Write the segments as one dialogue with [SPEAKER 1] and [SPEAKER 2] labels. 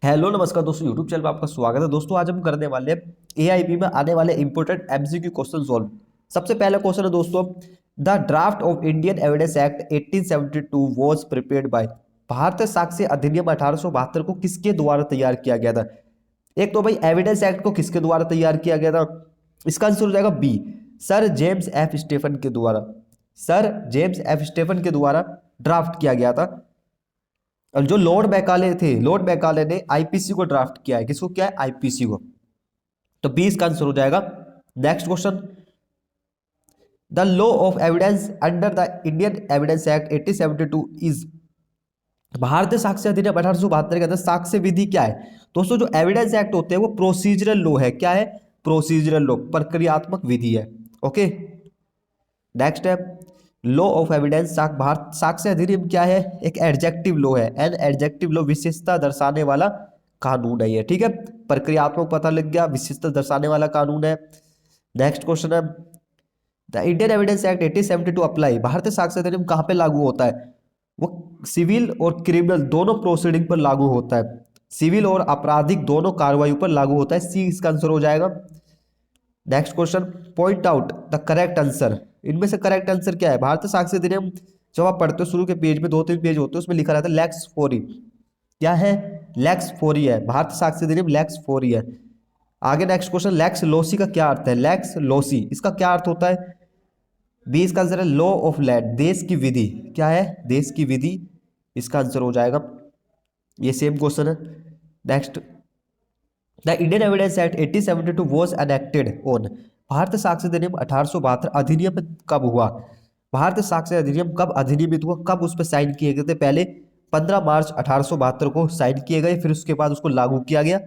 [SPEAKER 1] Hello नमस्कार दोस्तों, YouTube channel पर आपका स्वागत है। दोस्तों आज हम करने वाले हैं एआईबी में आने वाले इंपोर्टेंट एमसीक्यू क्वेश्चन सॉल्व। सबसे पहला क्वेश्चन है दोस्तों, the draft of Indian Evidence act 1872 was prepared by. भारतीय साक्ष्य अधिनियम 1872 को किसके द्वारा तैयार किया गया था? एक तो भाई एविडेंस एक्ट को किसके द्वारा तैयार किया गया था? इसका आंसर हो जाएगा B, sir James F Stephen के द्वारा। सर जेम्स एफ स्टेफन के द्वारा ड्राफ्ट किया गया था। और जो लॉर्ड मैकाले थे, लॉर्ड मैकाले ने आईपीसी को ड्राफ्ट किया है। किसको किया है? आईपीसी को। तो 20 का आंसर हो जाएगा। Next question, the law of evidence under the Indian Evidence act 1872 is. भारतीय साक्ष्य अधिनियम 1872 के अंदर साक्ष्य विधि क्या है? दोस्तों जो एविडेंस एक्ट होते हैं वो प्रोसीजरल लॉ है। क्या है? प्रोसीजरल लॉ, प्रक्रियात्मक विधि है। ओके, नेक्स्ट है लॉ ऑफ एविडेंस। भारत साक्ष्य अधिनियम क्या है? एक एडजेक्टिव लॉ है। एन एडजेक्टिव लॉ विशेषता दर्शाने वाला कानून है ये। ठीक है, प्रक्रियात्मक पता लग गया, विशेषता दर्शाने वाला कानून है। नेक्स्ट क्वेश्चन है, the Indian Evidence act 1872 apply. भारतीय साक्ष्य अधिनियम कहाँ पे लागू होता है? वो सिविल और क्रिमिनल दोनों प्रोसीडिंग पर लागू होता है। सिविल और आपराधिक दोनों कार्रवाई पर लागू होता है। सी इसका आंसर हो जाएगा। Next question, point out the correct answer. इनमें से करेक्ट आंसर क्या है? भारतीय साक्ष्य अधिनियम जब आप पढ़ते हो शुरू के पेज में 2-3 पेज होते हैं, उसमें लिखा रहता है लैक्स फोरी। क्या है? लैक्स फोरी है। भारतीय साक्ष्य अधिनियम लैक्स फोरी है। आगे नेक्स्ट क्वेश्चन, लैक्स लोसी का क्या अर्थ है? लैक्स लोसी इसका क्या अर्थ होता है? 20 का आंसर है लॉ ऑफ लैंड, देश की विधि। क्या है? देश की विधि। इसका आंसर हो जाएगा। ये सेम क्वेश्चन है। Next, the Indian Evidence act 1872 was enacted on. भारतीय साक्ष्य अधिनियम 1872 अधिनियम कब हुआ? भारतीय साक्ष्य अधिनियम कब अधिनियमित हुआ? कब उस पर साइन किए गए थे? पहले 15 मार्च 1872 को साइन किए गए, फिर उसके बाद उसको लागू किया गया।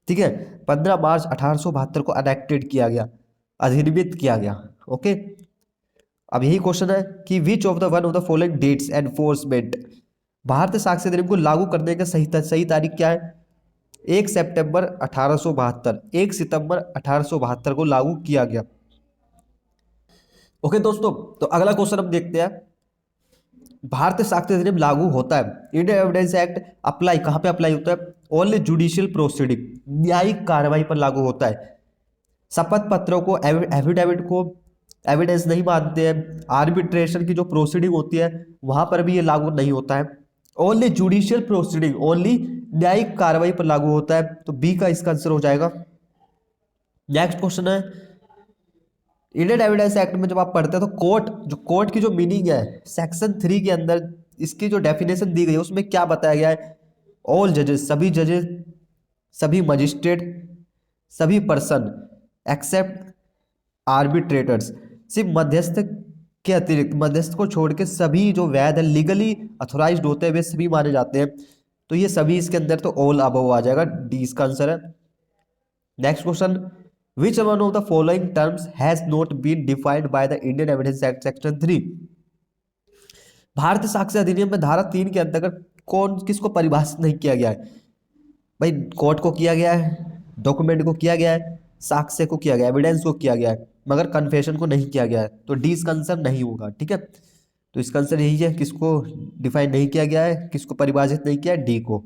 [SPEAKER 1] ठीक है, 15 मार्च 1872 को एनेक्टेड किया गया, अधिनियमित किया गया। ओके, अब यही क्वेश्चन है कि which of the one of the following dates enforcement. भारतीय साक्ष्य अधिनियम को लागू करने का सही तारीख क्या है? 1 सितंबर 1872, 1 सितंबर 1872 को लागू किया गया। ओके दोस्तों, तो अगला क्वेश्चन हम देखते हैं। भारतीय साक्ष्य अधिनियम लागू होता है, इंडियन एविडेंस एक्ट अप्लाई कहां पे अप्लाई होता है? ओनली जुडिशियल प्रोसीडिंग, न्यायिक कार्रवाई पर लागू होता है। शपथ पत्रों को, एफिडेविट को एविडेंस नहीं मानते हैं। आर्बिट्रेशन की जो प्रोसीडिंग होती है वहां पर भी ये लागू नहीं होता है। ओनली जुडिशियल प्रोसीडिंग, ओनली न्यायिक कार्रवाई पर लागू होता है। तो बी का इसका आंसर हो जाएगा। नेक्स्ट क्वेश्चन है, इंडियन एविडेंस एक्ट में जब आप पढ़ते हैं तो कोर्ट, जो कोर्ट की जो मीनिंग है, सेक्शन 3 के अंदर इसकी जो डेफिनेशन दी गई है उसमें क्या बताया गया है? ऑल जजेस, सभी जजेस, सभी मजिस्ट्रेट, सभी पर्सन एक्सेप्ट आर्बिट्रेटर्स। सिर्फ मध्यस्थ के अतिरिक्त, मध्यस्थ को छोड़ के सभी जो वैध है, लीगली अथोराइज्ड होते हैं, वे सभी माने जाते हैं। तो ये सभी इसके अंदर, तो ऑल अबव आ जाएगा, डी इसका आंसर है। Next question, which one of the following terms has not been defined by the Indian Evidence Act section 3। भारतीय साक्ष्य अधिनियम में धारा 3 के अंतर्गत कौन किसको परिभाषित नहीं किया गया है? भाई कोर्ट को किया गया है, डॉक्यूमेंट को किया गया है, साक्ष्य को किया गया, एविडेंस को किया गया है, मगर कन्फेशन को नहीं किया गया है। तो डी इसका आंसर नहीं होगा। ठीक है, तो इसका आंसर यही है, किसको डिफाइन नहीं किया गया है, किसको परिभाषित नहीं किया है, डी को।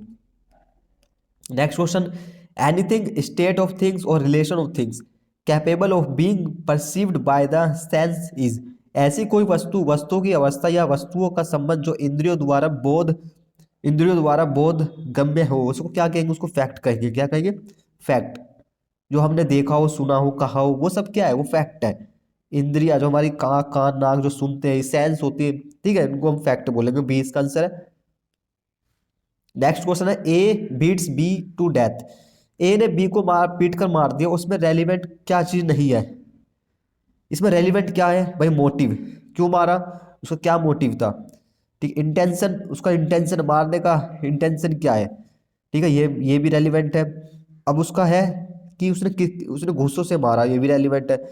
[SPEAKER 1] Next question, anything state of things or relation of things capable of being perceived by the sense is. ऐसी कोई वस्तु, वस्तुओं की अवस्था या वस्तुओं का संबंध जो इंद्रियों द्वारा बोध गम्य हो, उसको क्या कहेंगे? उसको फैक्ट कहेंगे। क्या कहेंगे? फैक्ट। जो हमने देखा हो, सुना हो, कहा हो, वो सब क्या है? वो फैक्ट है। इंद्रिया जो हमारी कान नाक जो सुनते हैं, सेंस होती है, ठीक है, इनको हम फैक्ट बोलेंगे। बी इसका आंसर है। नेक्स्ट क्वेश्चन है, A beats B to death. A ने बी को पीट कर मार दिया, उसमें रेलिवेंट क्या चीज नहीं है? इसमें रेलिवेंट क्या है भाई? मोटिव। क्यों मारा? उसका क्या मोटिव था? ठीक, इंटेंशन, उसका इंटेंशन, मारने का इंटेंशन क्या है? ठीक है, ये भी रेलिवेंट है। अब उसका है कि उसने गुस्सों से मारा, ये भी रेलिवेंट है।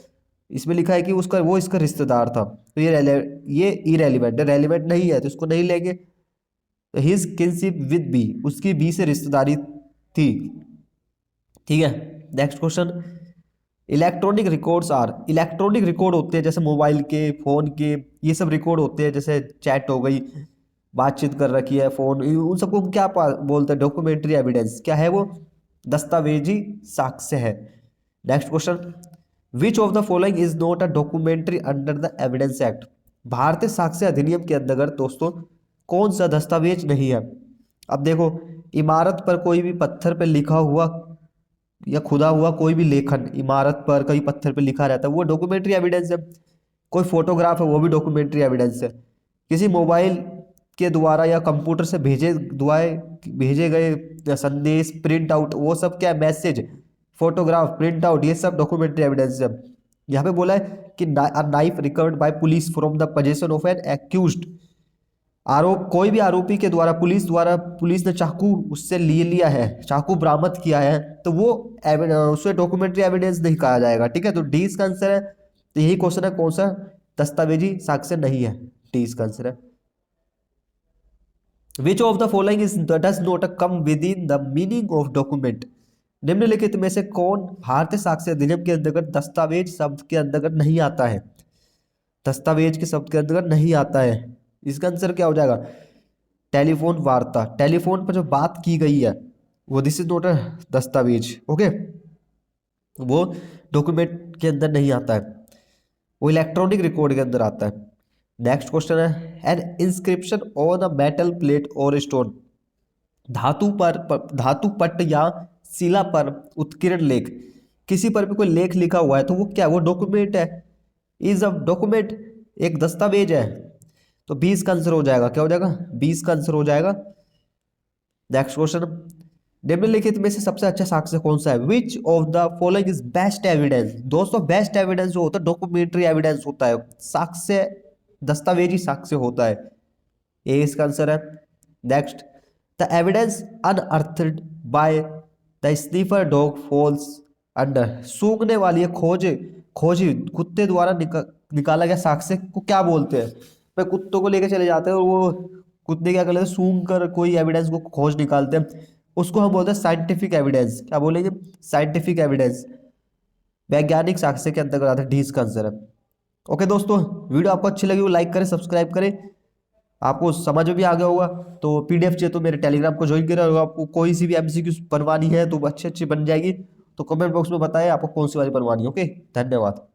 [SPEAKER 1] इसमें लिखा है कि उसका, वो इसका रिश्तेदार था, तो ये इरेलीवेंट है, रेलिवेंट नहीं है, तो इसको नहीं लेंगे। तो हिज किनशिप विद बी, उसकी बी से रिश्तेदारी थी। ठीक है, next question, electronic records are. Electronic record होते हैं जैसे मोबाइल के, फोन के, ये सब रिकॉर्ड होते हैं, जैसे चैट हो गई, बातचीत कर रखी है, फोन, उन सबको हम क्या बोलते हैं? Documentary evidence. क्या है वो? दस्तावेजी साक्ष्य है। Next question, which of the following is not a documentary under the evidence act? भारतीय साक्ष्य अधिनियम के अंतर्गत दोस्तों कौन सा दस्तावेज नहीं है? अब देखो, इमारत पर कोई भी पत्थर पे लिखा हुआ या खुदा हुआ कोई भी लेखन इमारत पर कहीं पत्थर पे लिखा रहता है, वो डॉक्यूमेंट्री एविडेंस है। कोई फोटोग्राफ है, वो भी डॉक्यूमेंट्री एविडेंस है। किसी मोबाइल के द्वारा या कंप्यूटर से भेजे गए संदेश, प्रिंट आउट, वो सब क्या है? मैसेज, फोटोग्राफ, प्रिंट आउट, ये सब डॉक्यूमेंट्री एविडेंस है। यहाँ पे बोला है कि knife recovered by police from the possession of an accused. आरोप, कोई भी आरोपी के द्वारा पुलिस ने चाकू उससे ले लिया है, चाकू बरामद किया है, तो वो उसे डॉक्यूमेंट्री एविडेंस नहीं कहा जाएगा। ठीक है, तो डी इसका आंसर है। तो यही क्वेश्चन है, कौन सा दस्तावेजी साक्ष्य नहीं है? डी इसका आंसर है। विच of the following is does not come with in the meaning of document? निम्नलिखित में से कौन भारतीय साक्ष्य अधिनियम के अंतर्गत दस्तावेज शब्द के अंतर्गत नहीं आता है? दस्तावेज के शब्द के अंतर्गत नहीं आता है। इसका आंसर क्या हो जाएगा? टेलीफोन वार्ता। टेलीफोन पर जो बात की गई है वो दिस इज नॉट अ दस्तावेज। ओके, वो डॉक्यूमेंट के अंदर नहीं आता है, वो इलेक्ट्रॉनिक रिकॉर्ड के अंदर आता है। नेक्स्ट क्वेश्चन है, N inscription on a metal plate और स्टोन। धातु पट या शिला पर उत्कीर्ण लेख, किसी पर भी कोई लेख लिखा हुआ है तो वो क्या है? वो डॉक्यूमेंट है, इज अ डॉक्यूमेंट, एक दस्तावेज है। तो 20 का आंसर हो जाएगा, क्या हो जाएगा? 20 का आंसर हो जाएगा। नेक्स्ट क्वेश्चन, निम्नलिखित में से सबसे अच्छा साक्ष्य कौन सा है? विच of the following is best evidence? दोस्तों बेस्ट एविडेंस जो होता है डॉक्यूमेंट्री एविडेंस होता है, साक्ष्य दस्तावेजी साक्ष्य होता है। ये इसका आंसर है। Next, the evidence अनअर्थड by the sniffer dog falls under. सूंघने वाली खोजी कुत्ते द्वारा निकाला गया साक्ष्य को क्या बोलते हैं? पे कुत्तों को लेकर चले जाते हैं और वो कुत्ते क्या करते हैं? सूंघ कर कोई एविडेंस को खोज निकालते हैं, उसको हम बोलते हैं साइंटिफिक एविडेंस। क्या बोलेंगे? साइंटिफिक एविडेंस, वैज्ञानिक साक्ष्य के अंतर्गत आता है। डी इसका आंसर है। ओके दोस्तों, वीडियो आपको अच्छी लगी हो लाइक करें, सब्सक्राइब करें। आपको समझ में भी आ गया होगा तो पीडीएफ चाहिए तो मेरे टेलीग्राम को ज्वाइन करें। और आपको कोई सी भी एमसीक्यू बनवानी है तो अच्छी अच्छी बन जाएगी, तो कमेंट बॉक्स में बताएं आपको कौन सी वाली बनवानी है। ओके, धन्यवाद।